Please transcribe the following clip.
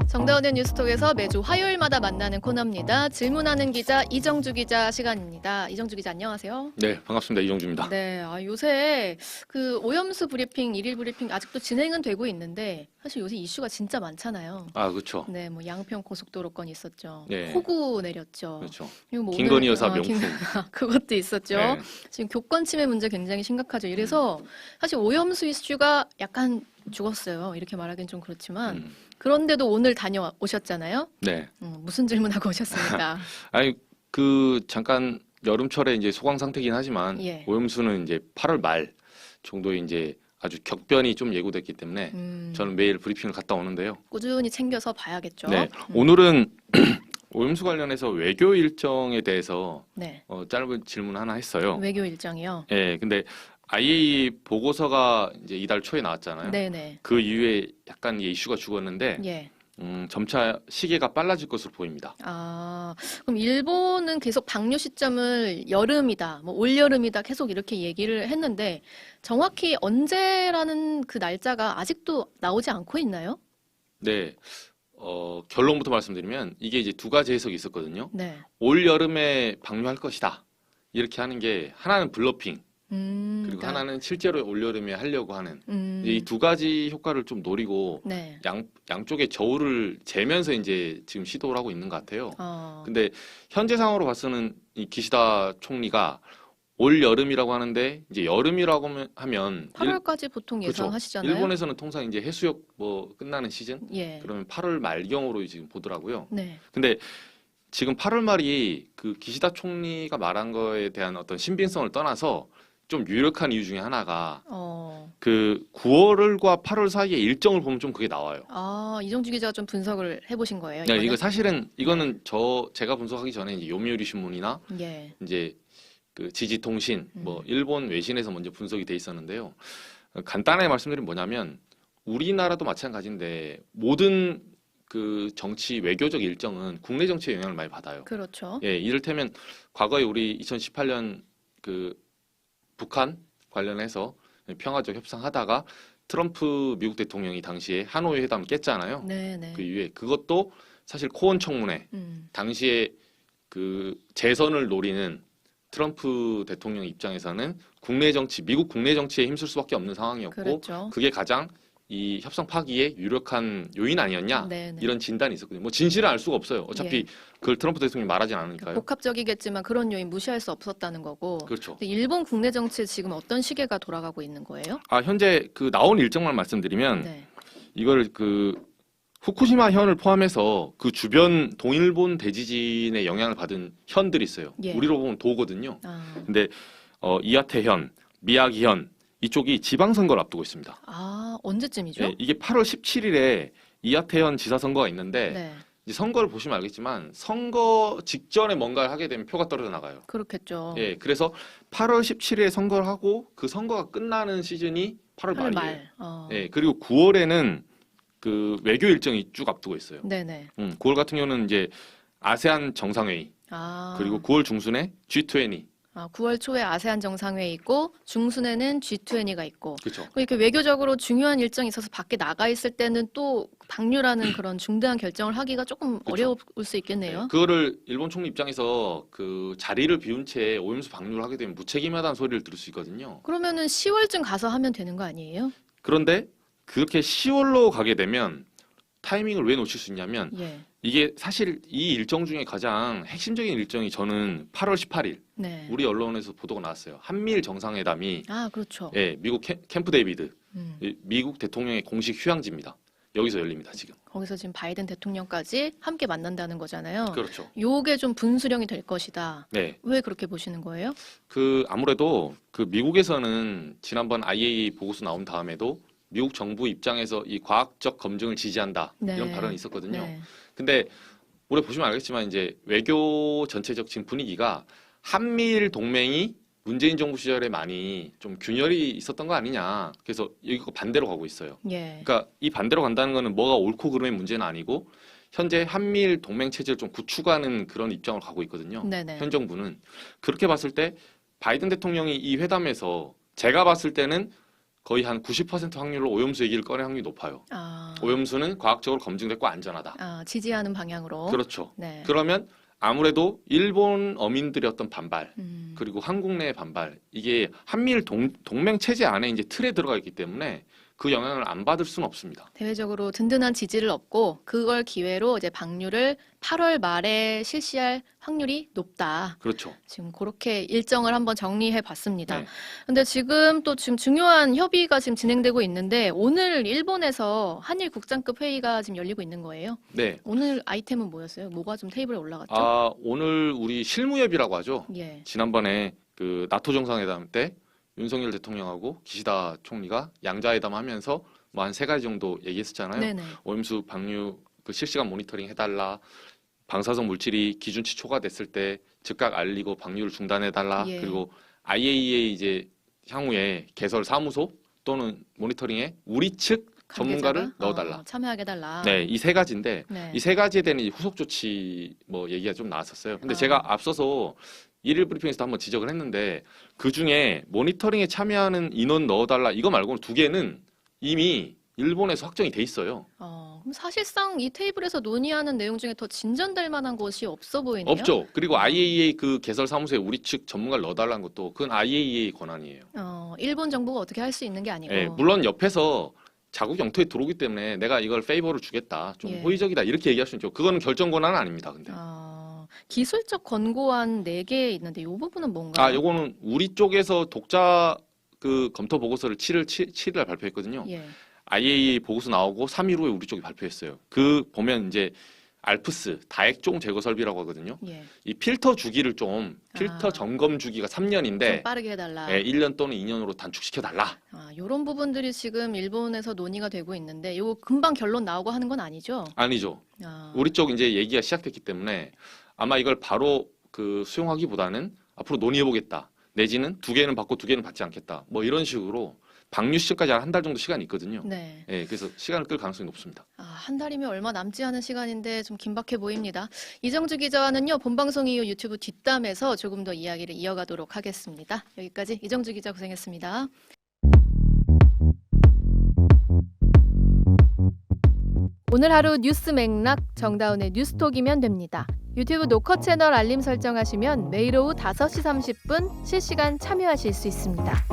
정다운의 뉴스톡에서 매주 화요일마다 만나는 코너입니다. 질문하는 기자 이정주 기자 시간입니다. 이정주 기자 안녕하세요. 네, 반갑습니다. 이정주입니다. 네, 요새 그 오염수 브리핑, 일일 브리핑 아직도 진행은 되고 있는데 사실 요새 이슈가 진짜 많잖아요. 아, 그렇죠. 네, 뭐 양평 고속도로 건 있었죠. 네. 호구 내렸죠. 그렇죠. 그리고 뭐 김건희 오늘- 여사 명품. 그것도 있었죠. 네. 지금 교권 침해 문제 굉장히 심각하죠. 이래서 사실 오염수 이슈가 약간 죽었어요. 이렇게 말하기는 좀 그렇지만 그런데도 오늘 다녀오셨잖아요. 네. 무슨 질문하고 오셨습니까? 아니 잠깐 여름철에 이제 소강 상태긴 하지만 예. 오염수는 이제 8월 말 정도에 이제 아주 격변이 좀 예고됐기 때문에 저는 매일 브리핑을 갔다 오는데요. 꾸준히 챙겨서 봐야겠죠. 네. 오늘은 오염수 관련해서 외교 일정에 대해서 네. 짧은 질문 하나 했어요. 외교 일정이요. 예, 근데 IAEA 보고서가 이제 이달 초에 나왔잖아요. 네네. 그 이후에 약간 이슈가 죽었는데 예. 점차 시계가 빨라질 것으로 보입니다. 그럼 일본은 계속 방류 시점을 여름이다, 뭐 올여름이다 계속 이렇게 얘기를 했는데 정확히 언제라는 그 날짜가 아직도 나오지 않고 있나요? 네, 결론부터 말씀드리면 이게 이제 두 가지 해석이 있었거든요. 네. 올 여름에 방류할 것이다. 이렇게 하는 게 하나는 블러핑, 그리고 그러니까, 하나는 실제로 올 여름에 하려고 하는 이 두 가지 효과를 좀 노리고 네. 양쪽의 저울을 재면서 이제 지금 시도를 하고 있는 것 같아요. 어, 근데 현재 상황으로 봐서는 이 기시다 총리가 올 여름이라고 하는데 이제 여름이라고 하면 8월까지 보통 그렇죠. 예상하시잖아요. 일본에서는 통상 이제 해수욕 뭐 끝나는 시즌 예. 그러면 8월 말경으로 지금 보더라고요. 네. 근데 지금 8월 말이 그 기시다 총리가 말한 거에 대한 어떤 신빙성을 떠나서 좀 유력한 이유 중에 하나가 그 9월과 8월 사이의 일정을 보면 좀 그게 나와요. 이정주 기자가 좀 분석을 해보신 거예요? 네, 이거는? 이거 사실은 이거는 제가 분석하기 전에 이제 요미우리 신문이나 예. 이제 그 지지통신 뭐 일본 외신에서 먼저 분석이 돼 있었는데요. 간단하게 말씀드리면 뭐냐면 우리나라도 마찬가지인데 모든 그 정치 외교적 일정은 국내 정치에 영향을 많이 받아요. 그렇죠. 예, 이를테면 과거에 우리 2018년 그 북한 관련해서 평화적 협상하다가 트럼프 미국 대통령이 당시에 하노이 회담 깼잖아요. 네네. 그 이후에 그것도 사실 코온 청문회 당시에 그 재선을 노리는 트럼프 대통령 입장에서는 국내 정치, 미국 국내 정치에 힘쓸 수밖에 없는 상황이었고 그랬죠. 그게 가장 이 협상 파기에 유력한 요인 아니었냐 네네. 이런 진단이 있었거든요. 뭐 진실을 알 수가 없어요. 어차피 예. 그걸 트럼프 대통령이 말하진 않으니까요. 복합적이겠지만 그런 요인 무시할 수 없었다는 거고. 그렇죠. 근데 일본 국내 정치에 지금 어떤 시계가 돌아가고 있는 거예요? 현재 그 나온 일정만 말씀드리면 네. 이걸 그 후쿠시마 현을 포함해서 그 주변 동일본 대지진에 영향을 받은 현들이 있어요. 예. 우리로 보면 도거든요. 근데 이하테 현, 미야기 현 이쪽이 지방선거를 앞두고 있습니다. 언제쯤이죠? 네, 이게 8월 17일에 이하테 현 지사 선거가 있는데 네. 이제 선거를 보시면 알겠지만 선거 직전에 뭔가를 하게 되면 표가 떨어져 나가요. 그렇겠죠. 예, 그래서 8월 17일에 선거를 하고 그 선거가 끝나는 시즌이 8월 8월 말이에요. 말. 예, 그리고 9월에는 그 외교 일정이 쭉 앞두고 있어요. 네네. 9월 같은 경우는 이제 아세안 정상회의 그리고 9월 중순에 G20 9월 초에 아세안 정상회의 있고 중순에는 G20가 있고 그렇죠. 이렇게 외교적으로 중요한 일정이 있어서 밖에 나가 있을 때는 또 방류라는 그런 중대한 결정을 하기가 조금 그쵸. 어려울 수 있겠네요. 그거를 일본 총리 입장에서 그 자리를 비운 채 오염수 방류를 하게 되면 무책임하다는 소리를 들을 수 있거든요. 그러면은 10월쯤 가서 하면 되는 거 아니에요? 그런데 그렇게 10월로 가게 되면 타이밍을 왜 놓칠 수 있냐면 예. 이게 사실 이 일정 중에 가장 핵심적인 일정이 저는 8월 18일 네. 우리 언론에서 보도가 나왔어요. 한미일 정상회담이 그렇죠. 예, 미국 캠프 데이비드 음. 미국 대통령의 공식 휴양지입니다. 여기서 열립니다, 지금. 거기서 지금 바이든 대통령까지 함께 만난다는 거잖아요. 그렇죠. 요게 좀 분수령이 될 것이다. 네. 왜 그렇게 보시는 거예요? 아무래도 그 미국에서는 지난번 IAEA 보고서 나온 다음에도 미국 정부 입장에서 이 과학적 검증을 지지한다. 네. 이런 발언이 있었거든요. 네. 근데 올해 보시면 알겠지만 이제 외교 전체적 지금 분위기가 한미일 동맹이 문재인 정부 시절에 많이 좀 균열이 있었던 거 아니냐. 그래서 이거 반대로 가고 있어요. 예. 그러니까 이 반대로 간다는 거는 뭐가 옳고 그름의 문제는 아니고 현재 한미일 동맹 체제를 좀 구축하는 그런 입장을 가고 있거든요. 네네. 현 정부는 그렇게 봤을 때 바이든 대통령이 이 회담에서 제가 봤을 때는 거의 한 90% 확률로 오염수 얘기를 꺼낼 확률이 높아요. 아, 오염수는 과학적으로 검증됐고 안전하다. 지지하는 방향으로. 그렇죠. 네. 그러면 아무래도 일본 어민들의 어떤 반발 음, 그리고 한국 내의 반발 이게 한미일 동맹 체제 안에 이제 틀에 들어가 있기 때문에 그 영향을 안 받을 수는 없습니다. 대외적으로 든든한 지지를 얻고 그걸 기회로 이제 방류를 8월 말에 실시할 확률이 높다. 그렇죠. 지금 그렇게 일정을 한번 정리해 봤습니다. 네. 근데 지금 또 지금 중요한 협의가 지금 진행되고 있는데 오늘 일본에서 한일 국장급 회의가 지금 열리고 있는 거예요. 네. 오늘 아이템은 뭐였어요? 뭐가 좀 테이블에 올라갔죠? 오늘 우리 실무협의라고 하죠. 예. 지난번에 그 나토 정상회담 때 윤석열 대통령하고 기시다 총리가 양자회담 하면서 뭐 한 3가지 정도 얘기했었잖아요. 네네. 오염수 방류 그 실시간 모니터링 해달라. 방사성 물질이 기준치 초과됐을 때 즉각 알리고 방류를 중단해달라. 예. 그리고 IAEA 이제 향후에 개설 사무소 또는 모니터링에 우리 측 전문가를 관계자가? 넣어달라. 참여하게 해달라. 네, 이 3가지인데 네. 이 3가지에 대한 이 후속 조치 뭐 얘기가 좀 나왔었어요. 근데 아. 제가 앞서서 일일 브리핑에서도 한번 지적을 했는데 그 중에 모니터링에 참여하는 인원 넣어달라 이거 말고는 2개는 이미 일본에서 확정이 돼 있어요. 그럼 사실상 이 테이블에서 논의하는 내용 중에 더 진전될 만한 곳이 없어 보이네요. 없죠. 그리고 IAEA 그 개설 사무소에 우리 측 전문가를 넣어달라는 것도 그건 IAEA 권한이에요. 일본 정부가 어떻게 할 수 있는 게 아니고. 예, 물론 옆에서 자국 영토에 들어오기 때문에 내가 이걸 페이버를 주겠다, 좀 예. 호의적이다 이렇게 얘기할 수 있죠. 그거는 결정 권한은 아닙니다. 근데 기술적 권고안 4개 있는데 이 부분은 뭔가요? 요거는 우리 쪽에서 독자 그 검토 보고서를 7일 발표했거든요. 예. IAEA 보고서 나오고 3일 후에 우리 쪽이 발표했어요. 그 보면 이제 알프스 다액종 제거 설비라고 하거든요. 예. 이 필터 주기를 좀 필터 아. 점검 주기가 좀 3년인데 빠르게 해달라. 1년 또는 2년으로 단축시켜 달라. 이런 부분들이 지금 일본에서 논의가 되고 있는데 이거 금방 결론 나오고 하는 건 아니죠? 아니죠. 아, 우리 쪽 이제 얘기가 시작됐기 때문에 아마 이걸 바로 그 수용하기보다는 앞으로 논의해 보겠다. 내지는 2개는 받고 2개는 받지 않겠다. 뭐 이런 식으로 방류 시점까지 한 달 정도 시간이 있거든요. 네. 예, 그래서 시간을 끌 가능성이 높습니다. 한 달이면 얼마 남지 않은 시간인데 좀 긴박해 보입니다. 이정주 기자와는요, 본방송 이후 유튜브 뒷담에서 조금 더 이야기를 이어가도록 하겠습니다. 여기까지 이정주 기자 고생했습니다. 오늘 하루 뉴스 맥락 정다운의 뉴스톡이면 됩니다. 유튜브 노컷 채널 알림 설정하시면 매일 오후 5시 30분 실시간 참여하실 수 있습니다.